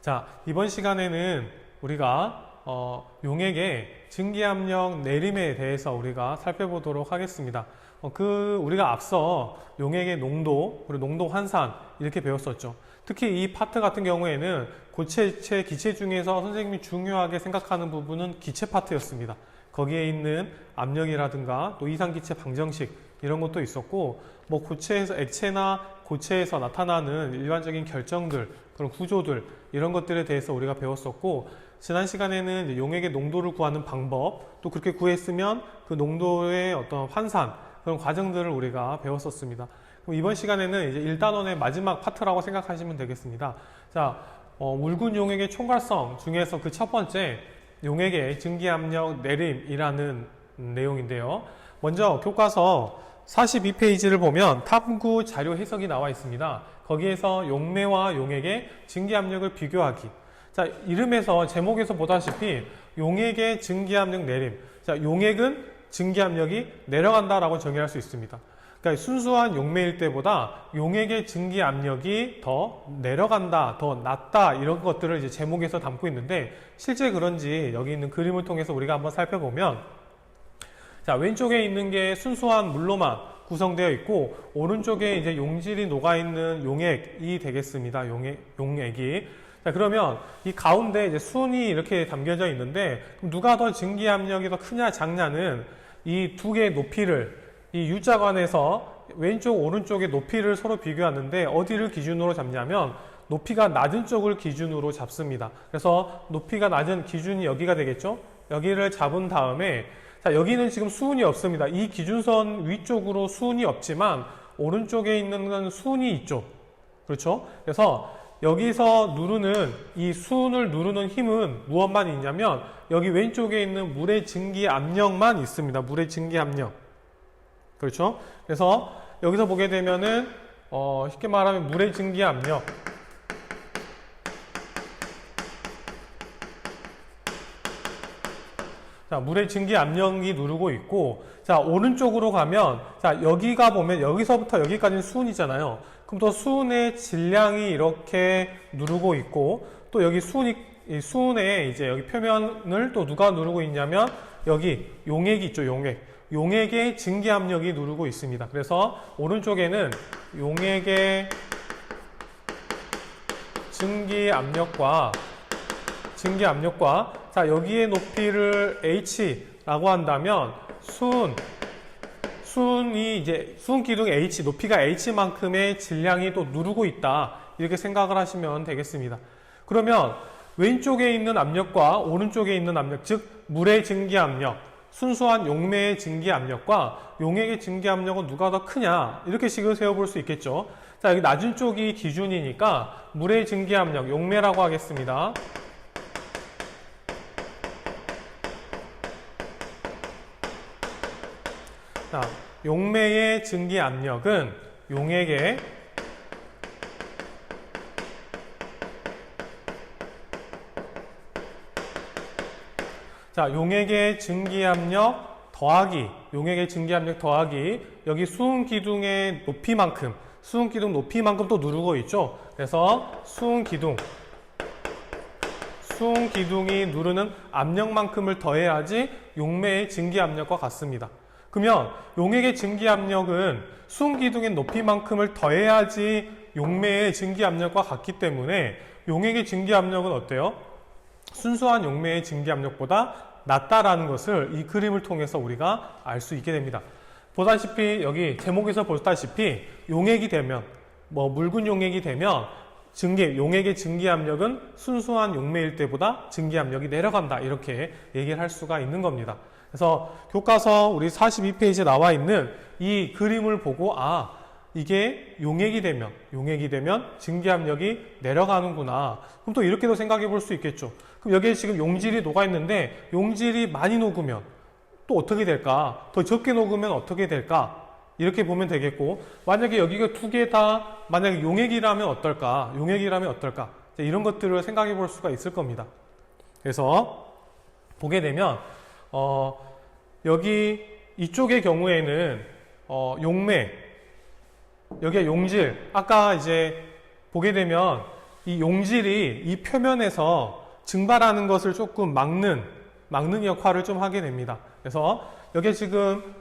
자, 이번 시간에는 우리가 용액의 증기압력 내림에 대해서 우리가 살펴보도록 하겠습니다. 우리가 앞서 용액의 농도, 그리고 농도 환산 이렇게 배웠었죠. 특히 이 파트 같은 경우에는 고체체, 기체 중에서 선생님이 중요하게 생각하는 부분은 기체 파트였습니다. 거기에 있는 압력이라든가 또 이상기체 방정식 이런 것도 있었고, 뭐 고체에서 액체나 고체에서 나타나는 일반적인 결정들, 그런 구조들 이런 것들에 대해서 우리가 배웠었고, 지난 시간에는 이제 용액의 농도를 구하는 방법, 또 그렇게 구했으면 그 농도의 어떤 환산 그런 과정들을 우리가 배웠었습니다. 그럼 이번 시간에는 이제 1단원의 마지막 파트라고 생각하시면 되겠습니다. 자, 묽은 용액의 총괄성 중에서 그 첫 번째 용액의 증기압력 내림이라는 내용인데요. 먼저 교과서 42페이지를 보면 탐구 자료 해석이 나와 있습니다. 거기에서 용매와 용액의 증기압력을 비교하기. 자, 이름에서, 제목에서 보다시피 용액의 증기압력 내림. 자, 용액은 증기압력이 내려간다라고 정의할 수 있습니다. 그러니까 순수한 용매일 때보다 용액의 증기압력이 더 내려간다, 더 낮다, 이런 것들을 이제 제목에서 담고 있는데, 실제 그런지 여기 있는 그림을 통해서 우리가 한번 살펴보면, 자, 왼쪽에 있는 게 순수한 물로만 구성되어 있고, 오른쪽에 이제 용질이 녹아있는 용액이 되겠습니다. 용액이. 자, 그러면 이 가운데 이제 순이 이렇게 담겨져 있는데, 누가 더 증기압력이 더 크냐, 작냐는 이 두 개의 높이를, 이 U자관에서 왼쪽, 오른쪽의 높이를 서로 비교하는데, 어디를 기준으로 잡냐면, 높이가 낮은 쪽을 기준으로 잡습니다. 그래서 높이가 낮은 기준이 여기가 되겠죠? 여기를 잡은 다음에, 자, 여기는 지금 수은이 없습니다. 이 기준선 위쪽으로 수은이 없지만 오른쪽에 있는 건 수은이 있죠. 그렇죠? 그래서 여기서 누르는 이 수은을 누르는 힘은 무엇만 있냐면 여기 왼쪽에 있는 물의 증기 압력만 있습니다. 물의 증기 압력. 그렇죠? 그래서 여기서 보게 되면은 쉽게 말하면 물의 증기 압력. 자, 물의 증기 압력이 누르고 있고, 자, 오른쪽으로 가면, 자, 여기가 보면, 여기서부터 여기까지는 수은이잖아요. 그럼 또 수은의 질량이 이렇게 누르고 있고, 또 여기 수은의 이제 여기 표면을 또 누가 누르고 있냐면, 여기 용액이 있죠, 용액. 용액의 증기 압력이 누르고 있습니다. 그래서 오른쪽에는 용액의 증기 압력과 자, 여기의 높이를 H라고 한다면 수은이 이제 수은 기둥 H, 높이가 H만큼의 질량이 또 누르고 있다, 이렇게 생각을 하시면 되겠습니다. 그러면 왼쪽에 있는 압력과 오른쪽에 있는 압력, 즉 물의 증기 압력, 순수한 용매의 증기 압력과 용액의 증기 압력은 누가 더 크냐, 이렇게 식을 세워볼 수 있겠죠. 자, 여기 낮은 쪽이 기준이니까 물의 증기 압력, 용매라고 하겠습니다. 자, 용매의 증기 압력은 용액의 증기 압력 더하기, 용액의 증기 압력 더하기, 여기 수은 기둥의 높이만큼, 수은 기둥 높이만큼 또 누르고 있죠. 그래서 수은 기둥이 누르는 압력만큼을 더해야지 용매의 증기 압력과 같습니다. 그러면 용액의 증기 압력은 수은 기둥의 높이만큼을 더해야지 용매의 증기 압력과 같기 때문에 용액의 증기 압력은 어때요? 순수한 용매의 증기 압력보다 낮다라는 것을 이 그림을 통해서 우리가 알 수 있게 됩니다. 보다시피 여기 제목에서 보다시피 용액이 되면, 묽은 용액이 되면 용액의 증기 압력은 순수한 용매일 때보다 증기 압력이 내려간다, 이렇게 얘기를 할 수가 있는 겁니다. 그래서 교과서 우리 42페이지에 나와 있는 이 그림을 보고, 이게 용액이 되면 증기압력이 내려가는구나. 그럼 또 이렇게도 생각해 볼 수 있겠죠. 그럼 여기에 지금 용질이 녹아 있는데 용질이 많이 녹으면 또 어떻게 될까? 더 적게 녹으면 어떻게 될까? 이렇게 보면 되겠고, 만약에 여기가 두 개 다 만약에 용액이라면 어떨까? 이런 것들을 생각해 볼 수가 있을 겁니다. 그래서 보게 되면 여기 이쪽의 경우에는 용매, 여기에 용질, 아까 이제 보게 되면 이 용질이 이 표면에서 증발하는 것을 조금 막는 역할을 좀 하게 됩니다. 그래서 여기 지금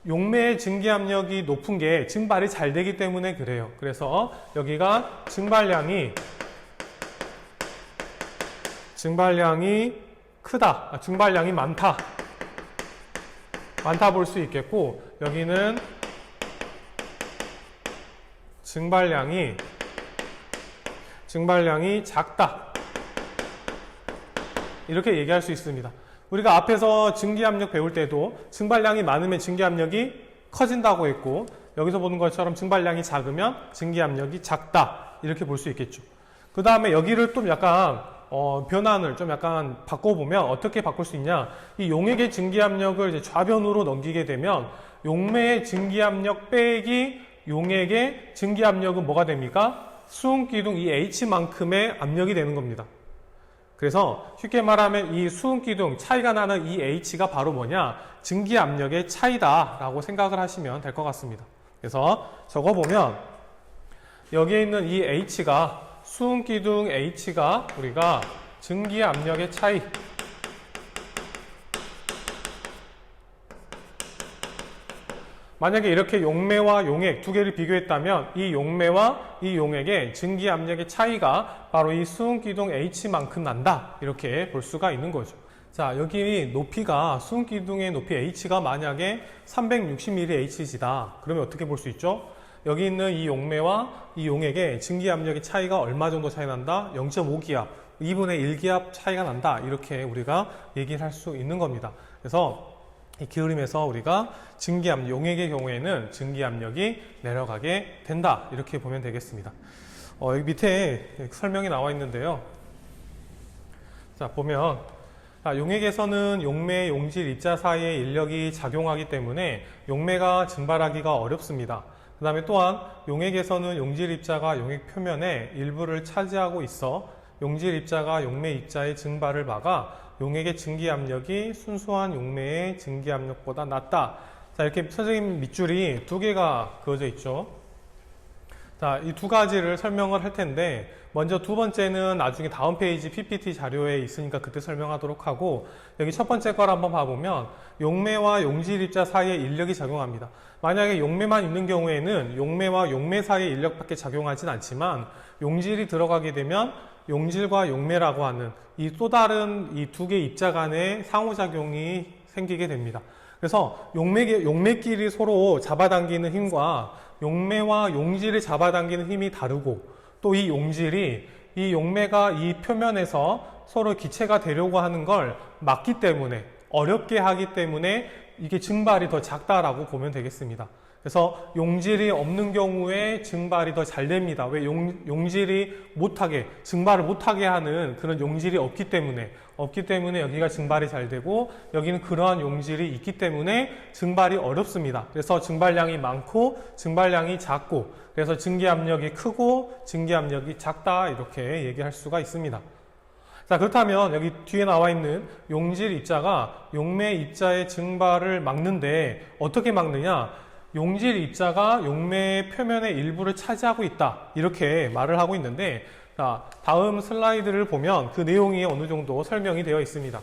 용매의 증기압력이 높은 게 증발이 잘 되기 때문에 그래요. 그래서 여기가 증발량이 크다, 증발량이 많다 볼 수 있겠고, 여기는 증발량이 작다, 이렇게 얘기할 수 있습니다. 우리가 앞에서 증기압력 배울 때도 증발량이 많으면 증기압력이 커진다고 했고, 여기서 보는 것처럼 증발량이 작으면 증기압력이 작다, 이렇게 볼 수 있겠죠. 그 다음에 여기를 좀 약간 변환을 좀 약간 바꿔보면 어떻게 바꿀 수 있냐, 이 용액의 증기압력을 이제 좌변으로 넘기게 되면 용매의 증기압력 빼기 용액의 증기압력은 뭐가 됩니까? 수은기둥 이 H만큼의 압력이 되는 겁니다. 그래서 쉽게 말하면 이 수은기둥 차이가 나는 이 H가 바로 뭐냐? 증기압력의 차이다 라고 생각을 하시면 될 것 같습니다. 그래서 적어보면 여기에 있는 이 H가, 수은기둥 H가 우리가 증기압력의 차이, 만약에 이렇게 용매와 용액 두 개를 비교했다면 이 용매와 이 용액의 증기압력의 차이가 바로 이 수은기둥 H만큼 난다, 이렇게 볼 수가 있는 거죠. 자, 여기 높이가, 수은기둥의 높이 H가 만약에 360mmHg다. 그러면 어떻게 볼 수 있죠? 여기 있는 이 용매와 이 용액의 증기압력의 차이가 얼마 정도 차이 난다? 0.5기압, 2분의 1기압 차이가 난다, 이렇게 우리가 얘기를 할 수 있는 겁니다. 그래서 이 그림에서 우리가 증기압력, 용액의 경우에는 증기압력이 내려가게 된다, 이렇게 보면 되겠습니다. 여기 밑에 설명이 나와 있는데요. 자, 보면 용액에서는 용매, 용질, 입자 사이에 인력이 작용하기 때문에 용매가 증발하기가 어렵습니다. 그 다음에 또한 용액에서는 용질 입자가 용액 표면의 일부를 차지하고 있어 용질 입자가 용매 입자의 증발을 막아 용액의 증기압력이 순수한 용매의 증기압력보다 낮다. 자, 이렇게 선생님 밑줄이 두 개가 그어져 있죠. 자, 이 두 가지를 설명을 할 텐데, 먼저 두 번째는 나중에 다음 페이지 PPT 자료에 있으니까 그때 설명하도록 하고, 여기 첫 번째 걸 한번 봐보면 용매와 용질 입자 사이에 인력이 작용합니다. 만약에 용매만 있는 경우에는 용매와 용매 사이의 인력밖에 작용하진 않지만, 용질이 들어가게 되면 용질과 용매라고 하는 이 또 다른 이 두 개의 입자 간의 상호작용이 생기게 됩니다. 그래서 용매끼리 서로 잡아당기는 힘과 용매와 용질을 잡아당기는 힘이 다르고, 또 이 용질이 이 용매가 이 표면에서 서로 기체가 되려고 하는 걸 막기 때문에, 어렵게 하기 때문에 이게 증발이 더 작다라고 보면 되겠습니다. 그래서 용질이 없는 경우에 증발이 더 잘 됩니다. 왜? 용질이 증발을 못하게 하는 그런 용질이 없기 때문에 여기가 증발이 잘 되고, 여기는 그러한 용질이 있기 때문에 증발이 어렵습니다. 그래서 증발량이 많고 증발량이 작고, 그래서 증기압력이 크고 증기압력이 작다, 이렇게 얘기할 수가 있습니다. 자, 그렇다면 여기 뒤에 나와 있는 용질 입자가 용매 입자의 증발을 막는데 어떻게 막느냐? 용질 입자가 용매의 표면의 일부를 차지하고 있다, 이렇게 말을 하고 있는데, 자, 다음 슬라이드를 보면 그 내용이 어느 정도 설명이 되어 있습니다.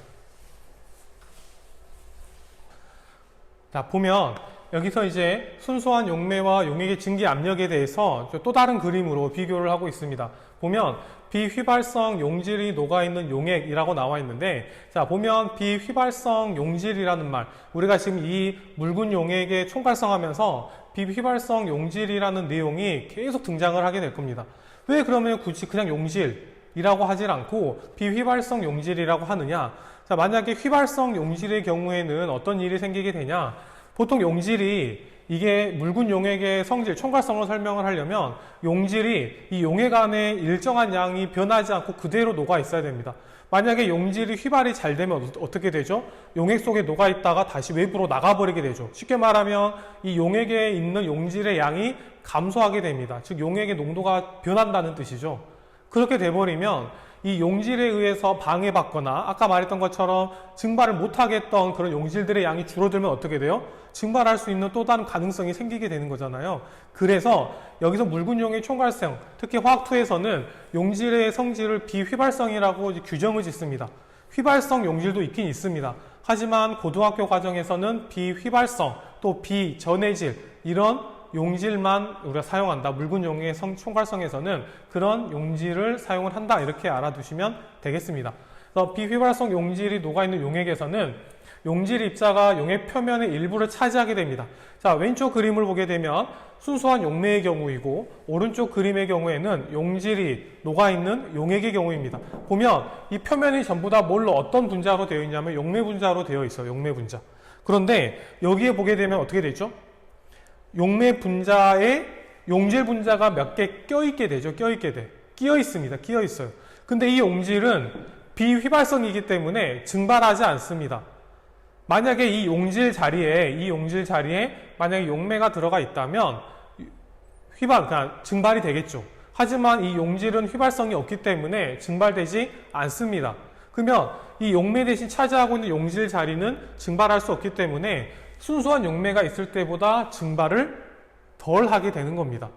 자, 보면 여기서 이제 순수한 용매와 용액의 증기 압력에 대해서 또 다른 그림으로 비교를 하고 있습니다. 보면 비휘발성 용질이 녹아있는 용액이라고 나와 있는데, 자, 보면 비휘발성 용질이라는 말, 우리가 지금 이 묽은 용액에 총괄성하면서 비휘발성 용질이라는 내용이 계속 등장을 하게 될 겁니다. 왜 그러면 굳이 그냥 용질이라고 하질 않고 비휘발성 용질이라고 하느냐? 자, 만약에 휘발성 용질의 경우에는 어떤 일이 생기게 되냐? 보통 용질이, 이게 묽은 용액의 성질, 총괄성을 설명을 하려면 용질이 이 용액 안에 일정한 양이 변하지 않고 그대로 녹아 있어야 됩니다. 만약에 용질이 휘발이 잘 되면 어떻게 되죠? 용액 속에 녹아 있다가 다시 외부로 나가버리게 되죠. 쉽게 말하면 이 용액에 있는 용질의 양이 감소하게 됩니다. 즉 용액의 농도가 변한다는 뜻이죠. 그렇게 돼버리면 이 용질에 의해서 방해받거나 아까 말했던 것처럼 증발을 못하게 했던 그런 용질들의 양이 줄어들면 어떻게 돼요? 증발할 수 있는 또 다른 가능성이 생기게 되는 거잖아요. 그래서 여기서 묽은용의 총괄성, 특히 화학2에서는 용질의 성질을 비휘발성이라고 규정을 짓습니다. 휘발성 용질도 있긴 있습니다. 하지만 고등학교 과정에서는 비휘발성, 또 비전해질 이런 용질만 우리가 사용한다. 묽은용의 총괄성에서는 그런 용질을 사용을 한다. 이렇게 알아두시면 되겠습니다. 그래서 비휘발성 용질이 녹아있는 용액에서는 용질 입자가 용액 표면의 일부를 차지하게 됩니다. 자, 왼쪽 그림을 보게 되면 순수한 용매의 경우이고 오른쪽 그림의 경우에는 용질이 녹아있는 용액의 경우입니다. 보면 이 표면이 전부 다 뭘로 어떤 분자로 되어 있냐면 용매 분자로 되어 있어요. 용매 분자. 그런데 여기에 보게 되면 어떻게 되죠? 용매 분자에 용질 분자가 몇 개 껴있게 되죠. 껴있게 돼. 끼어 있습니다. 끼어 있어요. 근데 이 용질은 비휘발성이기 때문에 증발하지 않습니다. 만약에 이 용질 자리에 만약에 용매가 들어가 있다면 그냥 증발이 되겠죠. 하지만 이 용질은 휘발성이 없기 때문에 증발되지 않습니다. 그러면 이 용매 대신 차지하고 있는 용질 자리는 증발할 수 없기 때문에 순수한 용매가 있을 때보다 증발을 덜 하게 되는 겁니다.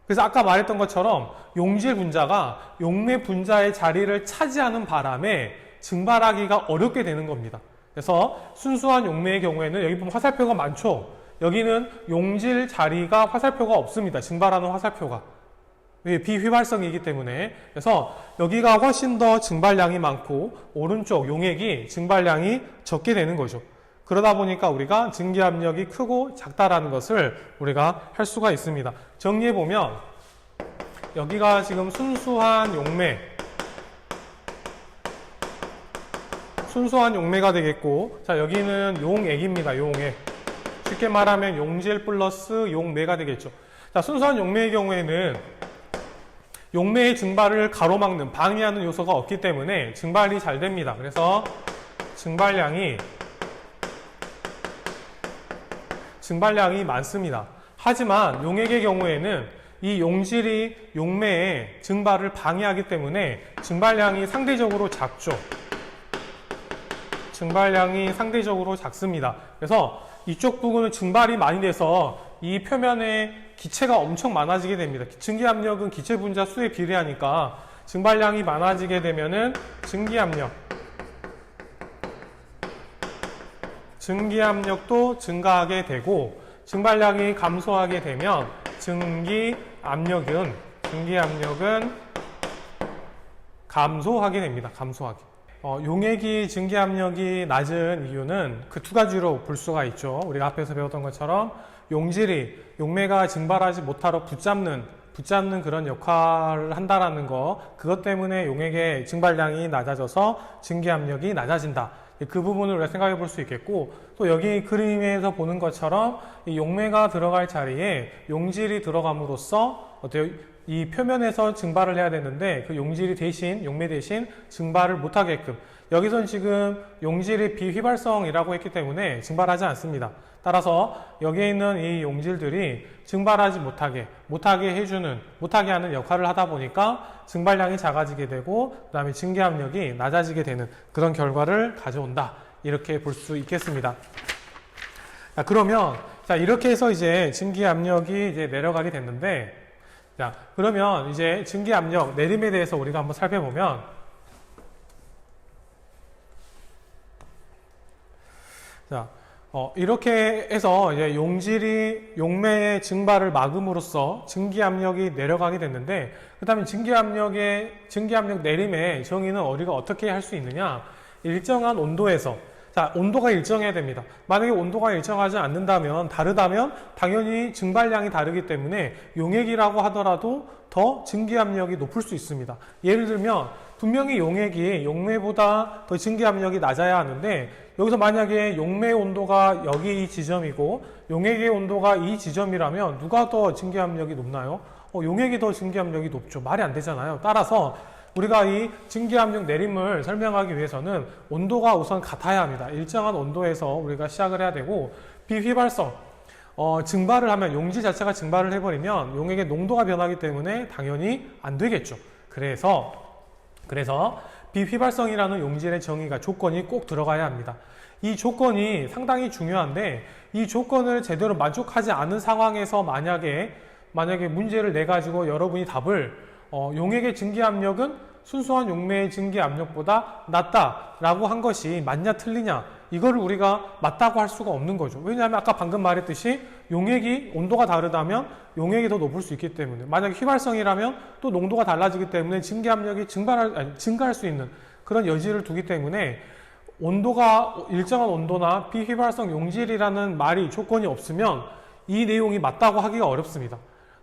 그래서 아까 말했던 것처럼 용질 분자가 용매 분자의 자리를 차지하는 바람에 증발하기가 어렵게 되는 겁니다. 그래서 순수한 용매의 경우에는 여기 보면 화살표가 많죠. 여기는 용질 자리가 화살표가 없습니다. 증발하는 화살표가. 비휘발성이기 때문에. 그래서 여기가 훨씬 더 증발량이 많고 오른쪽 용액이 증발량이 적게 되는 거죠. 그러다 보니까 우리가 증기압력이 크고 작다라는 것을 우리가 할 수가 있습니다. 정리해보면 여기가 지금 순수한 용매가 되겠고, 자, 여기는 용액입니다. 용액. 쉽게 말하면 용질 플러스 용매가 되겠죠. 자, 순수한 용매의 경우에는 용매의 증발을 가로막는, 방해하는 요소가 없기 때문에 증발이 잘 됩니다. 그래서 증발량이 많습니다. 하지만 용액의 경우에는 이 용질이 용매의 증발을 방해하기 때문에 증발량이 상대적으로 작죠. 증발량이 상대적으로 작습니다. 그래서 이쪽 부분은 증발이 많이 돼서 이 표면에 기체가 엄청 많아지게 됩니다. 증기압력은 기체 분자 수에 비례하니까 증발량이 많아지게 되면은 증기압력도 증가하게 되고, 증발량이 감소하게 되면 증기압력은 감소하게 됩니다. 감소하게. 용액이 증기압력이 낮은 이유는 그 두 가지로 볼 수가 있죠. 우리가 앞에서 배웠던 것처럼 용매가 증발하지 못하도록 붙잡는 그런 역할을 한다라는 거, 그것 때문에 용액의 증발량이 낮아져서 증기압력이 낮아진다. 그 부분을 우리가 생각해 볼 수 있겠고, 또 여기 그림에서 보는 것처럼 이 용매가 들어갈 자리에 용질이 들어감으로써 이 표면에서 증발을 해야 되는데 그 용매 대신 증발을 못하게끔, 여기선 지금 용질이 비휘발성이라고 했기 때문에 증발하지 않습니다. 따라서 여기에 있는 이 용질들이 증발하지 못하게 하는 역할을 하다 보니까 증발량이 작아지게 되고, 그 다음에 증기압력이 낮아지게 되는 그런 결과를 가져온다. 이렇게 볼 수 있겠습니다. 자, 그러면, 이렇게 해서 이제 증기압력이 이제 내려가게 됐는데, 자, 그러면 이제 증기압력, 내림에 대해서 우리가 한번 살펴보면, 자, 이렇게 해서 이제 용매의 증발을 막음으로써 증기압력이 내려가게 됐는데, 그 다음에 증기압력 내림의 정의는 우리가 어떻게 할 수 있느냐? 일정한 온도에서, 자, 온도가 일정해야 됩니다. 만약에 온도가 일정하지 않는다면, 다르다면 당연히 증발량이 다르기 때문에 용액이라고 하더라도 더 증기압력이 높을 수 있습니다. 예를 들면 분명히 용액이 용매보다 더 증기압력이 낮아야 하는데, 여기서 만약에 용매 온도가 여기 이 지점이고 용액의 온도가 이 지점이라면 누가 더 증기압력이 높나요? 용액이 더 증기압력이 높죠. 말이 안 되잖아요. 따라서 우리가 이 증기압력 내림을 설명하기 위해서는 온도가 우선 같아야 합니다. 일정한 온도에서 우리가 시작을 해야 되고, 비휘발성, 증발을 하면, 용질 자체가 증발을 해버리면 용액의 농도가 변하기 때문에 당연히 안 되겠죠. 그래서 비휘발성이라는 용질의 정의가 조건이 꼭 들어가야 합니다. 이 조건이 상당히 중요한데 이 조건을 제대로 만족하지 않은 상황에서 만약에 문제를 내 가지고 여러분이 답을 용액의 증기압력은 순수한 용매의 증기압력보다 낮다라고 한 것이 맞냐 틀리냐 이거를 우리가 맞다고 할 수가 없는 거죠. 왜냐하면 아까 방금 말했듯이 용액이 온도가 다르다면 용액이 더 높을 수 있기 때문에, 만약에 휘발성이라면 또 농도가 달라지기 때문에 증기압력이 증가할 수 있는 그런 여지를 두기 때문에 온도가 일정한 온도나 비휘발성 용질이라는 말이 조건이 없으면 이 내용이 맞다고 하기가 어렵습니다.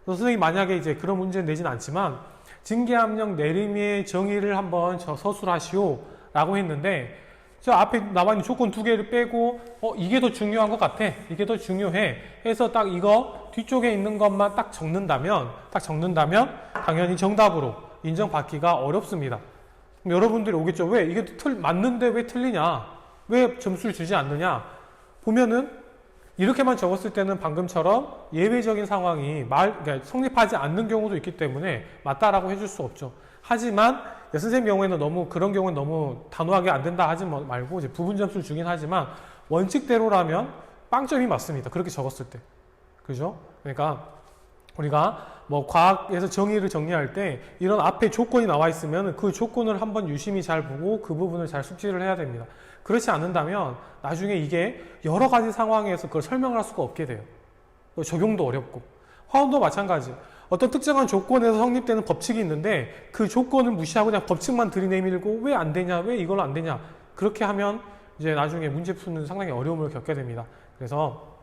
그래서 선생님이 만약에 이제 그런 문제는 내진 않지만 증기압력 내림의 정의를 한번 서술하시오 라고 했는데, 저 앞에 나와 있는 조건 두 개를 빼고 이게 더 중요한 것 같아, 이게 더 중요해 해서 딱 이거 뒤쪽에 있는 것만 딱 적는다면 당연히 정답으로 인정받기가 어렵습니다. 그럼 여러분들이 오겠죠. 왜 이게 맞는데 왜 틀리냐, 왜 점수를 주지 않느냐 보면은 이렇게만 적었을 때는 방금처럼 예외적인 상황이 그러니까 성립하지 않는 경우도 있기 때문에 맞다라고 해줄 수 없죠. 하지만 선생님 경우에는 그런 경우는 너무 단호하게 안 된다 하지 말고 이제 부분 점수를 주긴 하지만 원칙대로라면 빵점이 맞습니다. 그렇게 적었을 때. 그죠? 그러니까 우리가 과학에서 정의를 정리할 때 이런 앞에 조건이 나와 있으면 그 조건을 한번 유심히 잘 보고 그 부분을 잘 숙지를 해야 됩니다. 그렇지 않는다면 나중에 이게 여러 가지 상황에서 그걸 설명할 수가 없게 돼요. 적용도 어렵고. 화원도 마찬가지. 어떤 특정한 조건에서 성립되는 법칙이 있는데 그 조건을 무시하고 그냥 법칙만 들이내밀고 왜 안 되냐, 왜 이걸로 안 되냐, 그렇게 하면 이제 나중에 문제 푸는 상당히 어려움을 겪게 됩니다. 그래서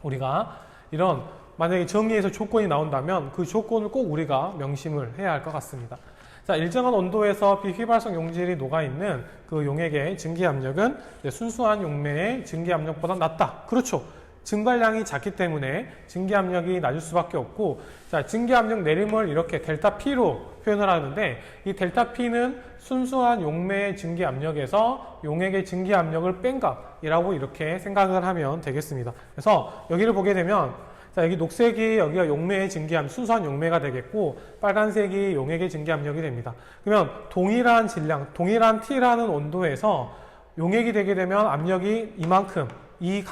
우리가 이런 만약에 정의에서 조건이 나온다면 그 조건을 꼭 우리가 명심을 해야 할 것 같습니다. 자, 일정한 온도에서 비휘발성 용질이 녹아있는 그 용액의 증기압력은 순수한 용매의 증기압력보다 낮다. 그렇죠. 증발량이 작기 때문에 증기압력이 낮을 수밖에 없고, 자, 증기압력 내림을 이렇게 델타 P로 표현을 하는데 이 델타 P는 순수한 용매의 증기압력에서 용액의 증기압력을 뺀 값이라고 이렇게 생각을 하면 되겠습니다. 그래서 여기를 보게 되면 자, 여기 녹색이 여기가 용매의 증기압력, 순수한 용매가 되겠고 빨간색이 용액의 증기압력이 됩니다. 그러면 동일한 질량, 동일한 T라는 온도에서 용액이 되게 되면 압력이 이만큼, 이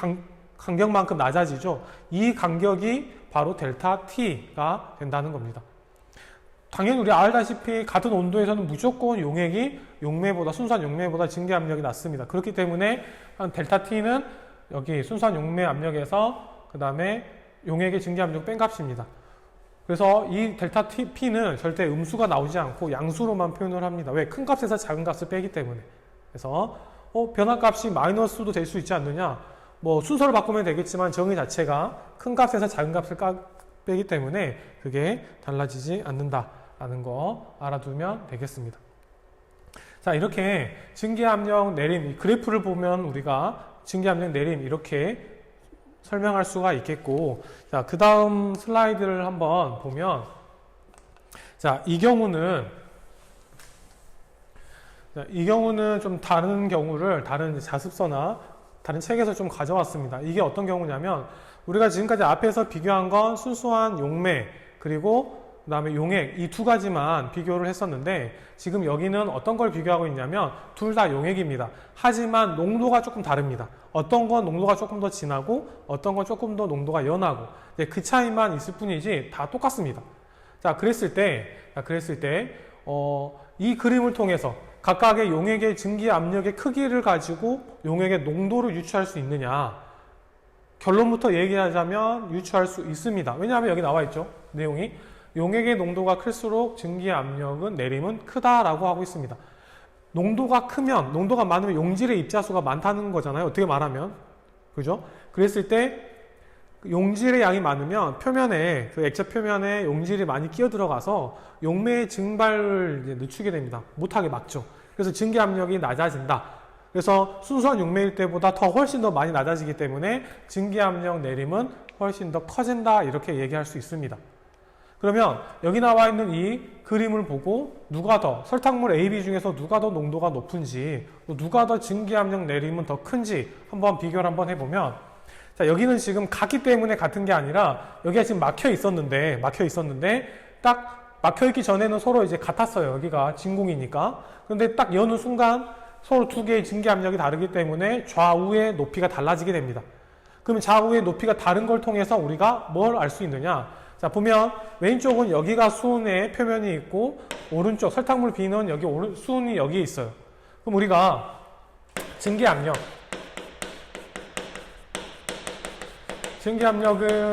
간격만큼 낮아지죠. 이 간격이 바로 델타 T가 된다는 겁니다. 당연히 우리 알다시피 같은 온도에서는 무조건 용매보다, 순수한 용매보다 증기압력이 낮습니다. 그렇기 때문에 한 델타 T는 여기 순수한 용매 압력에서 그 다음에 용액의 증기압력 뺀 값입니다. 그래서 이 델타 P는 절대 음수가 나오지 않고 양수로만 표현을 합니다. 왜? 큰 값에서 작은 값을 빼기 때문에. 그래서 변화값이 마이너스도 될 수 있지 않느냐, 순서를 바꾸면 되겠지만 정의 자체가 큰 값에서 작은 값을 빼기 때문에 그게 달라지지 않는다라는 거 알아두면 되겠습니다. 자, 이렇게 증기압력 내림, 이 그래프를 보면 우리가 증기압력 내림 이렇게 설명할 수가 있겠고, 자, 그 다음 슬라이드를 한번 보면, 자, 이 경우는 좀 다른 경우를 다른 자습서나 다른 책에서 좀 가져왔습니다. 이게 어떤 경우냐면 우리가 지금까지 앞에서 비교한 건 순수한 용매 그리고 그 다음에 용액 이 두 가지만 비교를 했었는데 지금 여기는 어떤 걸 비교하고 있냐면 둘 다 용액입니다. 하지만 농도가 조금 다릅니다. 어떤 건 농도가 조금 더 진하고 어떤 건 조금 더 농도가 연하고 그 차이만 있을 뿐이지 다 똑같습니다. 자, 그랬을 때 이 그림을 통해서 각각의 용액의 증기압력의 크기를 가지고 용액의 농도를 유추할 수 있느냐, 결론부터 얘기하자면 유추할 수 있습니다. 왜냐하면 여기 나와 있죠. 내용이 용액의 농도가 클수록 증기압력은 내림은 크다라고 하고 있습니다. 농도가 많으면 용질의 입자수가 많다는 거잖아요. 어떻게 말하면. 그죠? 그랬을 때 용질의 양이 많으면 표면에, 그 액체 표면에 용질이 많이 끼어 들어가서 용매의 증발을 이제 늦추게 됩니다. 못하게 막죠. 그래서 증기압력이 낮아진다. 그래서 순수한 용매일 때보다 훨씬 더 많이 낮아지기 때문에 증기압력 내림은 훨씬 더 커진다. 이렇게 얘기할 수 있습니다. 그러면 여기 나와 있는 이 그림을 보고 누가 더, 설탕물 A, B 중에서 누가 더 농도가 높은지, 또 누가 더 증기압력 내림은 더 큰지 한번 비교를 한번 해보면, 자, 여기는 지금 같기 때문에 같은 게 아니라 여기가 지금 막혀 있었는데 딱 막혀있기 전에는 서로 이제 같았어요. 여기가 진공이니까. 그런데 딱 여는 순간 서로 두 개의 증기 압력이 다르기 때문에 좌우의 높이가 달라지게 됩니다. 그러면 좌우의 높이가 다른 걸 통해서 우리가 뭘 알 수 있느냐? 자, 보면 왼쪽은 여기가 수은의 표면이 있고 오른쪽 설탕물 B는 여기 수은이 여기에 있어요. 그럼 우리가 증기 압력은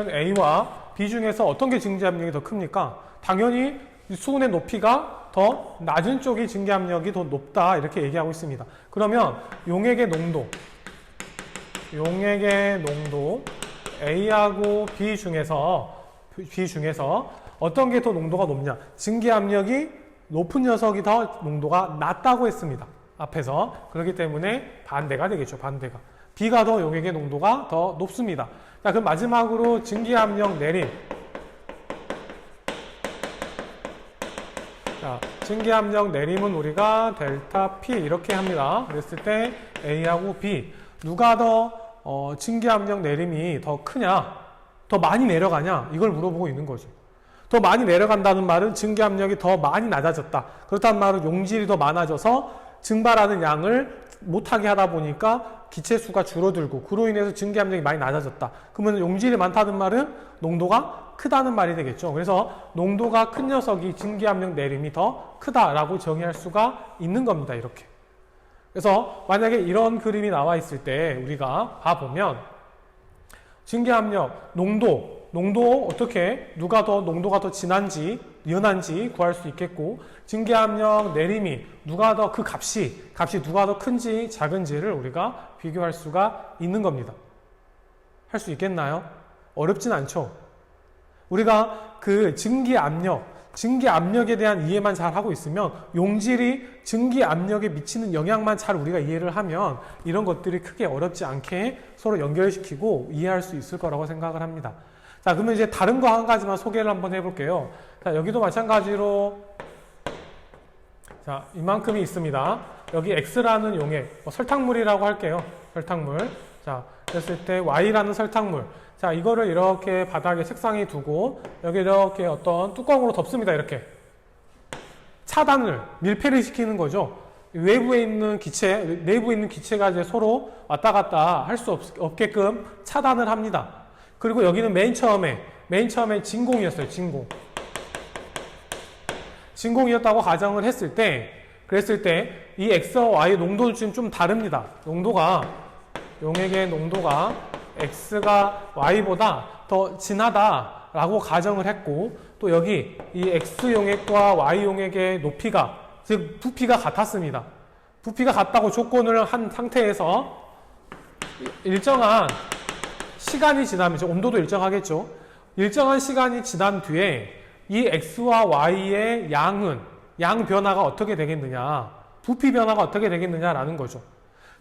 A와 B 중에서 어떤 게 증기 압력이 더 큽니까? 당연히 수은의 높이가 더 낮은 쪽이 증기 압력이 더 높다 이렇게 얘기하고 있습니다. 그러면 용액의 농도 A하고 B 중에서 어떤 게 더 농도가 높냐? 증기 압력이 높은 녀석이 더 농도가 낮다고 했습니다. 앞에서. 그렇기 때문에 반대가 되겠죠. 반대가. B가 더 용액의 농도가 더 높습니다. 자, 그럼 마지막으로 증기 압력 내림. 자, 증기 압력 내림은 우리가 델타 P 이렇게 합니다. 그랬을 때 A하고 B 누가 더 증기 압력 내림이 더 크냐? 더 많이 내려가냐? 이걸 물어보고 있는 거죠. 더 많이 내려간다는 말은 증기 압력이 더 많이 낮아졌다. 그렇다는 말은 용질이 더 많아져서 증발하는 양을 못하게 하다 보니까 기체 수가 줄어들고 그로 인해서 증기 압력이 많이 낮아졌다. 그러면 용질이 많다는 말은 농도가 크다는 말이 되겠죠. 그래서 농도가 큰 녀석이 증기 압력 내림이 더 크다라고 정의할 수가 있는 겁니다. 이렇게. 그래서 만약에 이런 그림이 나와 있을 때 우리가 봐보면 증기 압력, 농도 어떻게 누가 더 농도가 더 진한지 연한지 구할 수 있겠고 증기 압력 내림이 누가 더 그 값이 누가 더 큰지 작은지를 우리가 비교할 수가 있는 겁니다. 할 수 있겠나요? 어렵진 않죠. 우리가 그 증기 압력에 대한 이해만 잘 하고 있으면 용질이 증기 압력에 미치는 영향만 잘 우리가 이해를 하면 이런 것들이 크게 어렵지 않게 서로 연결시키고 이해할 수 있을 거라고 생각을 합니다. 자, 그러면 이제 다른 거 한 가지만 소개를 한번 해볼게요. 자, 여기도 마찬가지로 자, 이만큼이 있습니다. 여기 X라는 용액, 설탕물이라고 할게요. 설탕물. 자, 그랬을 때 Y라는 설탕물. 자, 이거를 이렇게 바닥에 책상에 두고 여기 이렇게 어떤 뚜껑으로 덮습니다. 이렇게 차단을 밀폐를 시키는 거죠. 외부에 있는 기체, 내부에 있는 기체가 이제 서로 왔다 갔다 할 수 없게끔 차단을 합니다. 그리고 여기는 맨 처음에 진공이었어요. 진공이었다고 가정을 했을 때, 그랬을 때 이 X와 Y 농도는 지금 좀 다릅니다. 용액의 농도가 X가 Y보다 더 진하다라고 가정을 했고, 또 여기 이 X용액과 Y용액의 높이가, 즉 부피가 같았습니다. 부피가 같다고 조건을 한 상태에서 일정한 시간이 지나면, 온도도 일정하겠죠. 일정한 시간이 지난 뒤에 이 X와 Y의 양 변화가 어떻게 되겠느냐, 부피 변화가 어떻게 되겠느냐라는 거죠.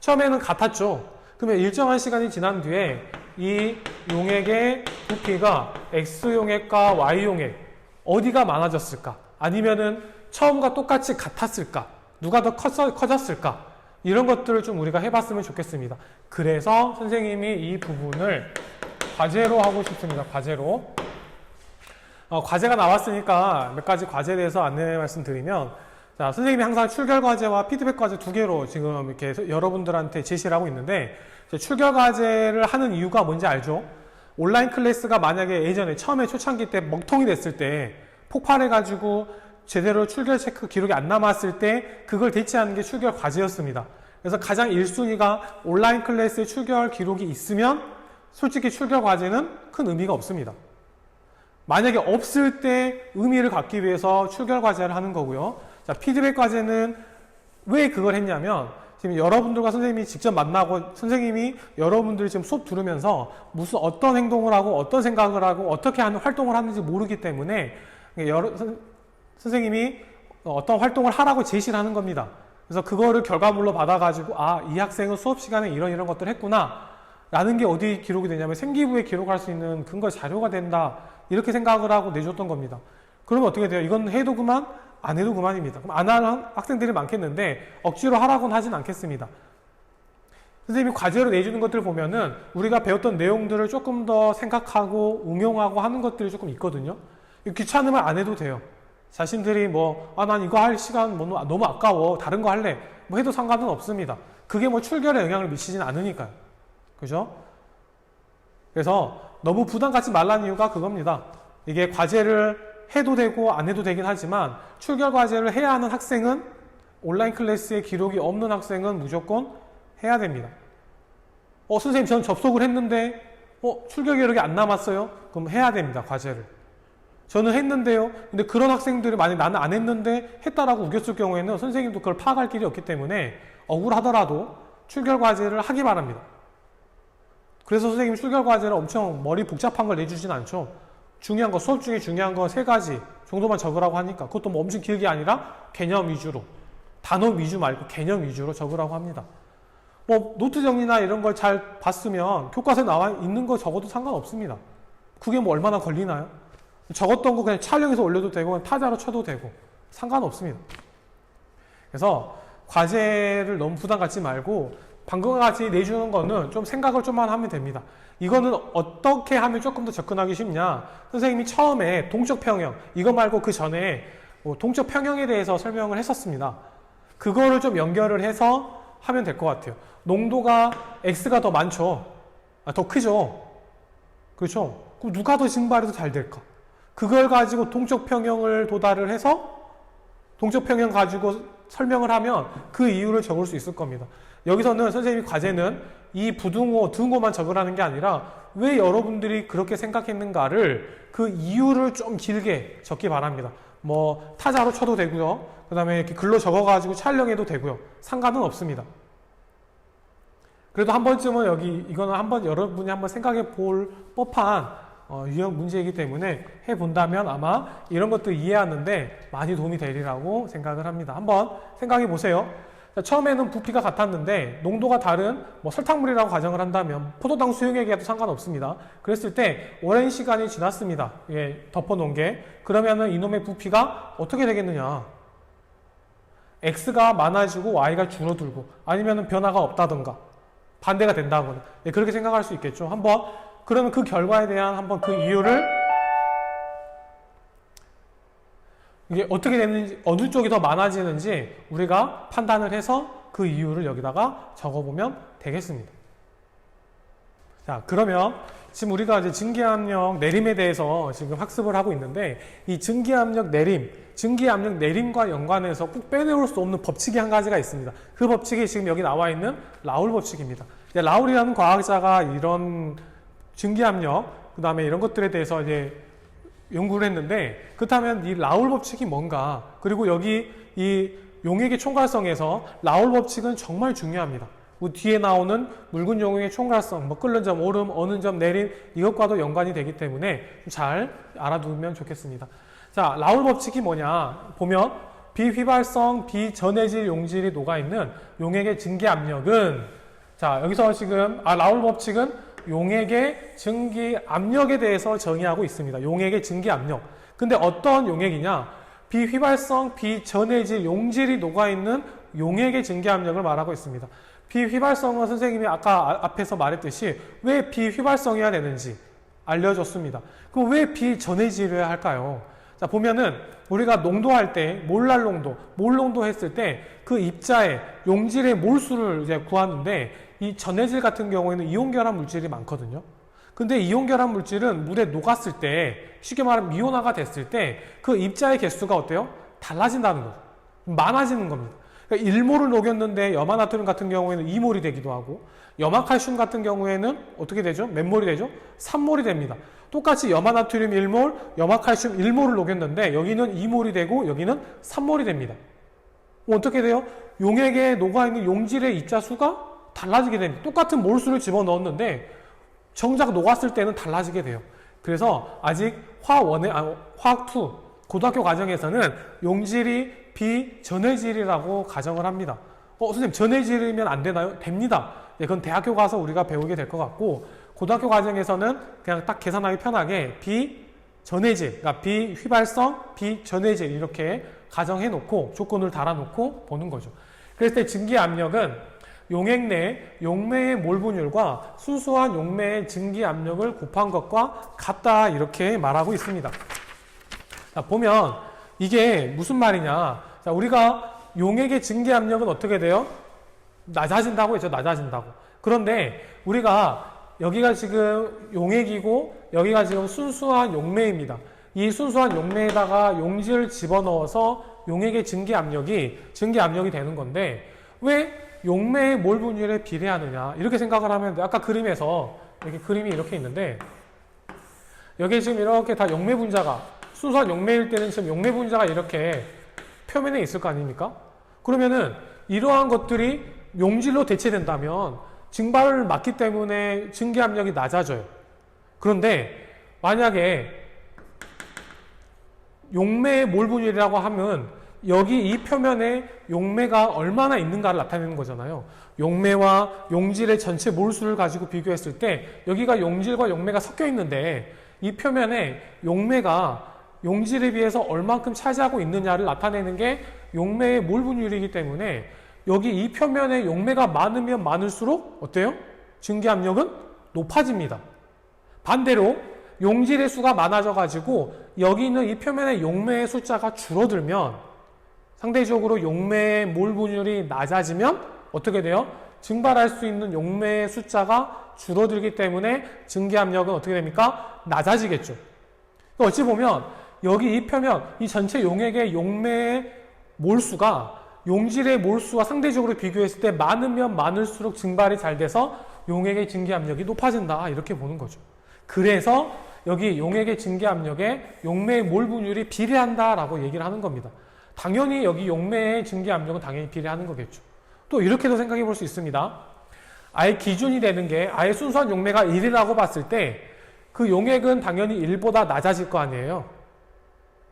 처음에는 같았죠. 그러면 일정한 시간이 지난 뒤에 이 용액의 부피가 X용액과 Y용액 어디가 많아졌을까? 아니면은 처음과 똑같이 같았을까? 누가 더 커졌을까? 이런 것들을 좀 우리가 해봤으면 좋겠습니다. 그래서 선생님이 이 부분을 과제로 하고 싶습니다. 과제로. 과제가 나왔으니까 몇 가지 과제에 대해서 안내 말씀드리면, 자, 선생님이 항상 출결 과제와 피드백 과제 두 개로 지금 이렇게 여러분들한테 제시를 하고 있는데, 출결 과제를 하는 이유가 뭔지 알죠? 온라인 클래스가 만약에 예전에 처음에 초창기 때 먹통이 됐을 때 폭발해가지고 제대로 출결 체크 기록이 안 남았을 때 그걸 대체하는 게 출결 과제였습니다. 그래서 가장 1순위가 온라인 클래스의 출결 기록이 있으면 솔직히 출결 과제는 큰 의미가 없습니다. 만약에 없을 때 의미를 갖기 위해서 출결 과제를 하는 거고요. 자, 피드백 과제는 왜 그걸 했냐면, 지금 여러분들과 선생님이 직접 만나고 선생님이 여러분들이 지금 수업 들으면서 무슨 어떤 행동을 하고 어떤 생각을 하고 어떻게 하는 활동을 하는지 모르기 때문에 선생님이 어떤 활동을 하라고 제시를 하는 겁니다. 그래서 그거를 결과물로 받아가지고 이 학생은 수업 시간에 이런 것들을 했구나 라는 게 어디 기록이 되냐면 생기부에 기록할 수 있는 근거 자료가 된다, 이렇게 생각을 하고 내줬던 겁니다. 그러면 어떻게 돼요? 이건 해도 그만, 안 해도 그만입니다. 그럼 안 하는 학생들이 많겠는데 억지로 하라고는 하진 않겠습니다. 선생님이 과제로 내주는 것들을 보면은 우리가 배웠던 내용들을 조금 더 생각하고 응용하고 하는 것들이 조금 있거든요. 귀찮으면 안 해도 돼요. 자신들이 뭐, 난 이거 할 시간 뭐 너무 아까워. 다른 거 할래. 뭐 해도 상관은 없습니다. 그게 뭐 출결에 영향을 미치진 않으니까요. 그죠? 그래서 너무 부담 갖지 말라는 이유가 그겁니다. 이게 과제를 해도 되고 안 해도 되긴 하지만 출결 과제를 해야 하는 학생은 온라인 클래스에 기록이 없는 학생은 무조건 해야 됩니다. 선생님 저는 접속을 했는데 출결 기록이 안 남았어요? 그럼 해야 됩니다. 과제를. 저는 했는데요. 근데 그런 학생들이 만약 나는 안 했는데 했다라고 우겼을 경우에는 선생님도 그걸 파악할 길이 없기 때문에 억울하더라도 출결 과제를 하기 바랍니다. 그래서 선생님 출결 과제를 엄청 머리 복잡한 걸 내주진 않죠. 중요한 거, 수업 중에 중요한 거 3가지 정도만 적으라고 하니까 그것도 뭐 엄청 길게 아니라 개념 위주로, 단어 위주 말고 개념 위주로 적으라고 합니다. 뭐 노트 정리나 이런 걸 잘 봤으면 교과서에 나와 있는 거 적어도 상관없습니다. 그게 뭐 얼마나 걸리나요? 적었던 거 그냥 촬영해서 올려도 되고 타자로 쳐도 되고 상관없습니다. 그래서 과제를 너무 부담 갖지 말고 방금 같이 내주는 거는 좀 생각을 좀만 하면 됩니다. 이거는 어떻게 하면 조금 더 접근하기 쉽냐? 선생님이 처음에 동적 평형, 이거 말고 그 전에 동적 평형에 대해서 설명을 했었습니다. 그거를 좀 연결을 해서 하면 될 것 같아요. 농도가 X가 더 많죠? 더 크죠? 그렇죠? 그럼 누가 더 증발해도 잘 될까? 그걸 가지고 동적 평형을 도달을 해서 동적 평형 가지고 설명을 하면 그 이유를 적을 수 있을 겁니다. 여기서는 선생님이 과제는 이 부등호, 등호만 적으라는 게 아니라 왜 여러분들이 그렇게 생각했는가를 그 이유를 좀 길게 적기 바랍니다. 뭐 타자로 쳐도 되고요. 그 다음에 이렇게 글로 적어가지고 촬영해도 되고요. 상관은 없습니다. 그래도 한 번쯤은 이거는 한번 여러분이 한번 생각해 볼 법한 유형 문제이기 때문에 해본다면 아마 이런 것들 이해하는데 많이 도움이 되리라고 생각을 합니다. 한번 생각해 보세요. 처음에는 부피가 같았는데 농도가 다른 설탕물이라고 가정을 한다면 포도당 수용액이라도 상관없습니다. 그랬을 때 오랜 시간이 지났습니다. 덮어놓은 게. 그러면은 이놈의 부피가 어떻게 되겠느냐? X가 많아지고 Y가 줄어들고 아니면은 변화가 없다던가 반대가 된다거나 그렇게 생각할 수 있겠죠. 그러면 그 결과에 대한 한번 그 이유를 이게 어떻게 되는지, 어느 쪽이 더 많아지는지 우리가 판단을 해서 그 이유를 여기다가 적어보면 되겠습니다. 자, 그러면 지금 우리가 이제 증기압력 내림에 대해서 지금 학습을 하고 있는데 이 증기압력 내림과 연관해서 꼭 빼놓을 수 없는 법칙이 한 가지가 있습니다. 그 법칙이 지금 여기 나와 있는 라울 법칙입니다. 라울이라는 과학자가 이런 증기압력, 그 다음에 이런 것들에 대해서 이제 연구를 했는데, 그렇다면 이 라울 법칙이 뭔가, 그리고 여기 이 용액의 총괄성에서 라울 법칙은 정말 중요합니다. 뒤에 나오는 묽은 용액의 총괄성, 끓는 점, 오름, 어는 점, 내림, 이것과도 연관이 되기 때문에 잘 알아두면 좋겠습니다. 자, 라울 법칙이 뭐냐 보면 비휘발성, 비전해질 용질이 녹아있는 용액의 증기압력은, 자, 여기서 지금 라울 법칙은 용액의 증기압력에 대해서 정의하고 있습니다. 용액의 증기압력. 근데 어떤 용액이냐? 비휘발성, 비전해질 용질이 녹아있는 용액의 증기압력을 말하고 있습니다. 비휘발성은 선생님이 아까 앞에서 말했듯이 왜 비휘발성이어야 되는지 알려줬습니다. 그럼 왜 비전해질을 할까요? 자, 보면은 우리가 농도할 때 몰 농도 했을 때 그 입자의 용질의 몰수를 이제 구하는데 이 전해질 같은 경우에는 이온결합 물질이 많거든요. 근데 이온결합 물질은 물에 녹았을 때, 쉽게 말하면 미온화가 됐을 때 그 입자의 개수가 어때요? 달라진다는 거죠. 많아지는 겁니다. 그러니까 1몰을 녹였는데 염화나트륨 같은 경우에는 2몰이 되기도 하고, 염화칼슘 같은 경우에는 어떻게 되죠? 몇 몰이 되죠? 3몰이 됩니다. 똑같이 염화나트륨 1몰, 염화칼슘 1몰을 녹였는데 여기는 2몰이 되고 여기는 3몰이 됩니다. 어떻게 돼요? 용액에 녹아있는 용질의 입자 수가 달라지게 됩니다. 똑같은 몰수를 집어넣었는데 정작 녹았을 때는 달라지게 돼요. 그래서 아직 화학2 고등학교 과정에서는 용질이 비전해질이라고 가정을 합니다. 선생님 전해질이면 안 되나요? 됩니다. 그건 대학교 가서 우리가 배우게 될 것 같고, 고등학교 과정에서는 그냥 딱 계산하기 편하게 비전해질, 그러니까 비휘발성, 비전해질 이렇게 가정해 놓고 조건을 달아놓고 보는 거죠. 그랬을 때 증기압력은 용액 내 용매의 몰분율과 순수한 용매의 증기압력을 곱한 것과 같다, 이렇게 말하고 있습니다. 자, 보면 이게 무슨 말이냐. 자, 우리가 용액의 증기 압력은 어떻게 돼요? 낮아진다고 했죠. 낮아진다고. 그런데 우리가 여기가 지금 용액이고 여기가 지금 순수한 용매입니다. 이 순수한 용매에다가 용질을 집어넣어서 용액의 증기 압력이 되는 건데 왜 용매의 몰 분율에 비례하느냐 이렇게 생각을 하면 아까 그림에서 이렇게 그림이 이렇게 있는데 여기 지금 이렇게 다 용매 분자가 순수한 용매일 때는 지금 용매 분자가 이렇게 표면에 있을 거 아닙니까? 그러면은 이러한 것들이 용질로 대체된다면 증발을 막기 때문에 증기 압력이 낮아져요. 그런데 만약에 용매의 몰 분율이라고 하면 여기 이 표면에 용매가 얼마나 있는가를 나타내는 거잖아요. 용매와 용질의 전체 몰수를 가지고 비교했을 때 여기가 용질과 용매가 섞여 있는데 이 표면에 용매가 용질에 비해서 얼만큼 차지하고 있느냐를 나타내는 게 용매의 몰 분율이기 때문에 여기 이 표면에 용매가 많으면 많을수록 어때요? 증기 압력은 높아집니다. 반대로 용질의 수가 많아져 가지고 여기 있는 이 표면에 용매의 숫자가 줄어들면 상대적으로 용매의 몰 분율이 낮아지면 어떻게 돼요? 증발할 수 있는 용매의 숫자가 줄어들기 때문에 증기 압력은 어떻게 됩니까? 낮아지겠죠. 어찌 보면 여기 이 표면, 이 전체 용액의 용매의 몰수가 용질의 몰수와 상대적으로 비교했을 때 많으면 많을수록 증발이 잘 돼서 용액의 증기 압력이 높아진다 이렇게 보는 거죠. 그래서 여기 용액의 증기 압력에 용매의 몰 분율이 비례한다라고 얘기를 하는 겁니다. 당연히 여기 용매의 증기 압력은 당연히 비례하는 거겠죠. 또 이렇게도 생각해 볼 수 있습니다. 아예 기준이 되는 게 아예 순수한 용매가 1이라고 봤을 때 그 용액은 당연히 1보다 낮아질 거 아니에요.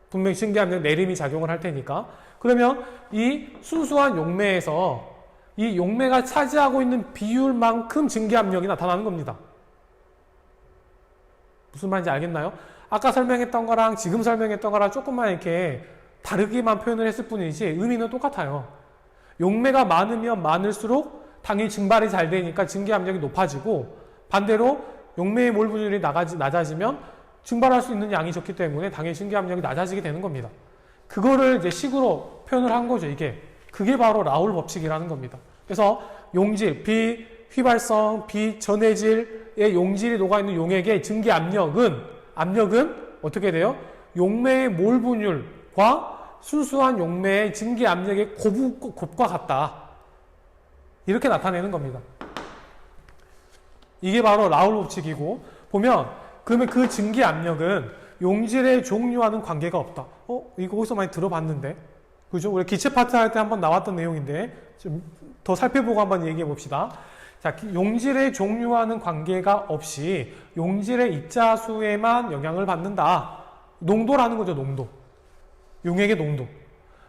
분명히 증기 압력 내림이 작용을 할 테니까. 그러면 이 순수한 용매에서 이 용매가 차지하고 있는 비율만큼 증기 압력이 나타나는 겁니다. 무슨 말인지 알겠나요? 아까 설명했던 거랑 지금 설명했던 거랑 조금만 이렇게 다르게만 표현을 했을 뿐이지 의미는 똑같아요. 용매가 많으면 많을수록 당연히 증발이 잘 되니까 증기 압력이 높아지고 반대로 용매의 몰 분율이 낮아지면 증발할 수 있는 양이 적기 때문에 당연히 증기 압력이 낮아지게 되는 겁니다. 그거를 이제 식으로 표현을 한 거죠, 이게. 그게 바로 라울 법칙이라는 겁니다. 그래서 용질, 비휘발성, 비전해질의 용질이 녹아있는 용액의 증기 압력은 어떻게 돼요? 용매의 몰 분율과 순수한 용매의 증기 압력의 곱과 같다. 이렇게 나타내는 겁니다. 이게 바로 라울 법칙이고, 보면, 그러면 그 증기 압력은 용질의 종류와는 관계가 없다. 이거 어디서 많이 들어봤는데? 그죠? 우리 기체 파트 할 때 한번 나왔던 내용인데, 좀 더 살펴보고 한번 얘기해 봅시다. 자, 용질의 종류와는 관계가 없이 용질의 입자수에만 영향을 받는다. 농도라는 거죠, 농도. 용액의 농도.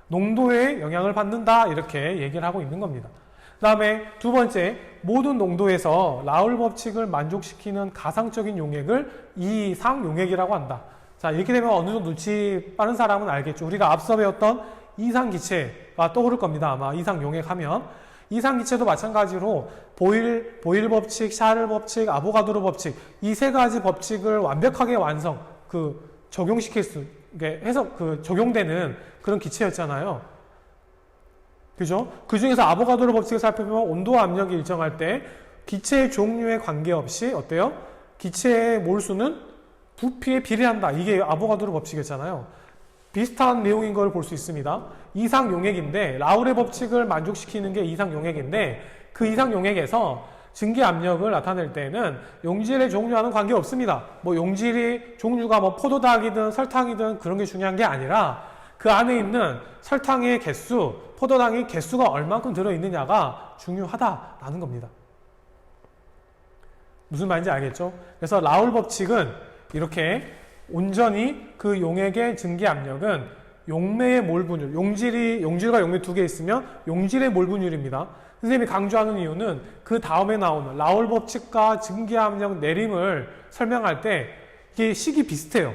농도에 영향을 받는다. 이렇게 얘기를 하고 있는 겁니다. 그 다음에 두 번째, 모든 농도에서 라울 법칙을 만족시키는 가상적인 용액을 이상 용액이라고 한다. 자, 이렇게 되면 어느 정도 눈치 빠른 사람은 알겠죠. 우리가 앞서 배웠던 이상 기체가 떠오를 겁니다. 아마 이상 용액 하면. 이상 기체도 마찬가지로 보일 법칙, 샤를 법칙, 아보가드로 법칙, 이 세 가지 법칙을 완벽하게 적용시킬 수, 적용되는 그런 기체였잖아요. 그죠? 그 중에서 아보가드로 법칙을 살펴보면 온도와 압력이 일정할 때 기체의 종류에 관계없이 어때요? 기체의 몰수는 부피에 비례한다. 이게 아보가드로 법칙이었잖아요. 비슷한 내용인 걸 볼 수 있습니다. 이상 용액인데 라울의 법칙을 만족시키는 게 이상 용액인데 그 이상 용액에서 증기 압력을 나타낼 때는 용질의 종류와는 관계없습니다. 용질이 종류가 포도당이든 설탕이든 그런 게 중요한 게 아니라 그 안에 있는 설탕의 개수, 포도당의 개수가 얼만큼 들어있느냐가 중요하다라는 겁니다. 무슨 말인지 알겠죠? 그래서 라울 법칙은 이렇게 온전히 그 용액의 증기 압력은 용매의 몰 분율, 용질과 용매 두 개 있으면 용질의 몰 분율입니다. 선생님이 강조하는 이유는 그 다음에 나오는 라울 법칙과 증기 압력 내림을 설명할 때 이게 식이 비슷해요.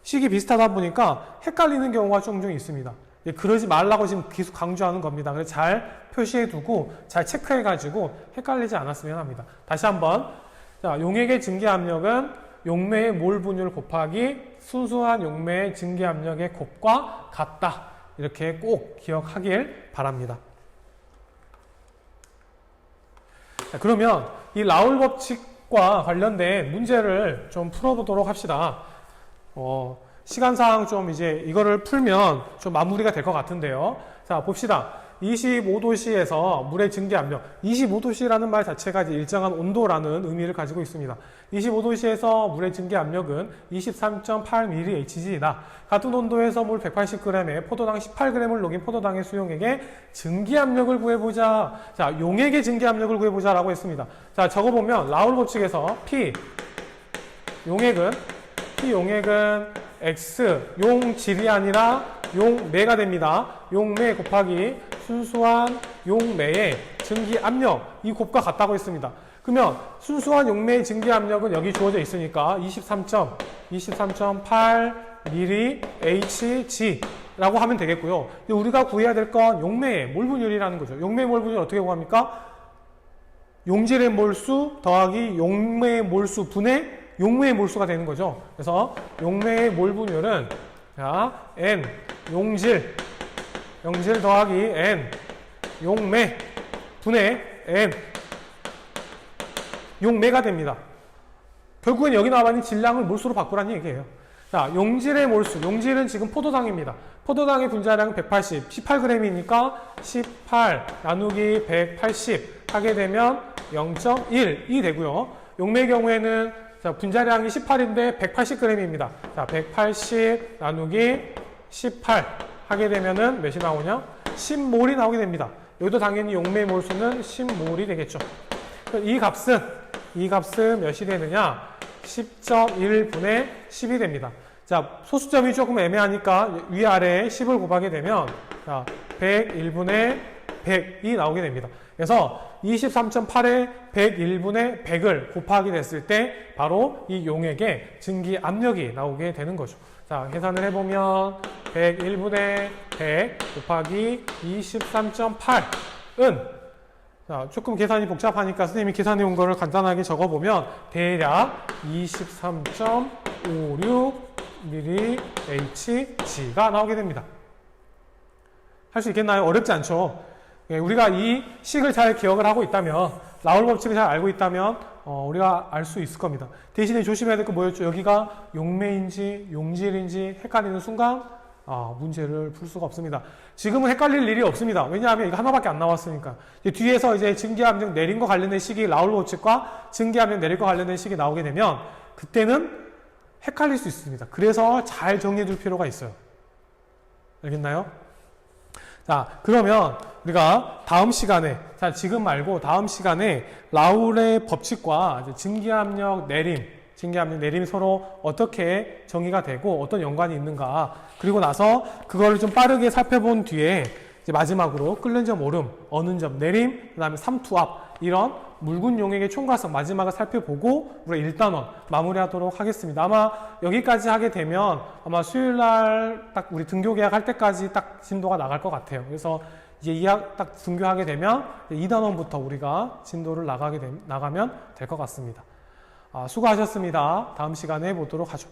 식이 비슷하다 보니까 헷갈리는 경우가 종종 있습니다. 그러지 말라고 지금 계속 강조하는 겁니다. 그래서 잘 표시해두고 잘 체크해가지고 헷갈리지 않았으면 합니다. 다시 한번. 자, 용액의 증기 압력은 용매의 몰 분율 곱하기 순수한 용매의 증기압력의 곱과 같다. 이렇게 꼭 기억하길 바랍니다. 자, 그러면 이 라울 법칙과 관련된 문제를 좀 풀어보도록 합시다. 시간상 좀 이제 이거를 풀면 좀 마무리가 될 것 같은데요. 자, 봅시다. 25도씨에서 물의 증기압력, 25도씨라는 말 자체가 이제 일정한 온도라는 의미를 가지고 있습니다. 25도씨에서 물의 증기압력은 23.8mHg이다. 같은 온도에서 물 180g에 포도당 18g을 녹인 포도당의 수용액의 증기압력을 구해보자. 자, 용액의 증기압력을 구해보자라고 했습니다. 자, 적어보면 라울 법칙에서 용액은 X, 용질이 아니라 용매가 됩니다. 용매 곱하기 순수한 용매의 증기압력, 이 곱과 같다고 했습니다. 그러면 순수한 용매의 증기압력은 여기 주어져 있으니까 23.8mHg라고 하면 되겠고요. 우리가 구해야 될 건 용매의 몰분율이라는 거죠. 용매의 몰분율 어떻게 구합니까? 용질의 몰수 더하기 용매의 몰수 분의 용매의 몰수가 되는 거죠. 그래서 용매의 몰분율은 자, N 용질 더하기 N 용매 분의 N 용매가 됩니다. 결국엔 여기 나와 있는 질량을 몰수로 바꾸라는 얘기예요. 자, 용질의 몰수, 용질은 지금 포도당입니다. 포도당의 분자량은 180, 18g이니까 18 나누기 180 하게 되면 0.1이 되고요. 용매의 경우에는 자, 분자량이 18인데 180g입니다. 자, 180 나누기 18 하게 되면은 몇이 나오냐? 10몰이 나오게 됩니다. 여기도 당연히 용매의 몰수는 10몰이 되겠죠. 이 값은 몇이 되느냐? 10.1분의 10이 됩니다. 자, 소수점이 조금 애매하니까 위아래에 10을 곱하게 되면 자, 101분의 100이 나오게 됩니다. 그래서 23.8에 101분의 100을 곱하게 됐을 때 바로 이 용액의 증기압력이 나오게 되는 거죠. 자, 계산을 해보면 101분의 100 곱하기 23.8은 자, 조금 계산이 복잡하니까 선생님이 계산해 온 거를 간단하게 적어보면 대략 23.56mHg가 나오게 됩니다. 할 수 있겠나요? 어렵지 않죠? 우리가 이 식을 잘 기억을 하고 있다면, 라울 법칙을 잘 알고 있다면 우리가 알 수 있을 겁니다. 대신에 조심해야 될 거 뭐였죠? 여기가 용매인지 용질인지 헷갈리는 순간 문제를 풀 수가 없습니다. 지금은 헷갈릴 일이 없습니다. 왜냐하면 이거 하나밖에 안 나왔으니까. 뒤에서 이제 증기압력 내린 거 관련된 식이 라울 법칙과 증기압력 내릴 거 관련된 식이 나오게 되면 그때는 헷갈릴 수 있습니다. 그래서 잘 정리해 둘 필요가 있어요. 알겠나요? 자, 그러면 우리가 다음 시간에, 자, 지금 말고 다음 시간에 라울의 법칙과 증기압력 내림이 서로 어떻게 정의가 되고 어떤 연관이 있는가, 그리고 나서 그거를 좀 빠르게 살펴본 뒤에 이제 마지막으로 끓는 점 오름, 어는 점 내림, 그 다음에 삼투압, 이런 묽은 용액의 총괄성 마지막을 살펴보고 우리가 1단원 마무리하도록 하겠습니다. 아마 여기까지 하게 되면 아마 수요일날 딱 우리 등교 계약할 때까지 딱 진도가 나갈 것 같아요. 그래서 이제 2학 딱 등교하게 되면 2단원부터 우리가 진도를 나가면 될 것 같습니다. 수고하셨습니다. 다음 시간에 보도록 하죠.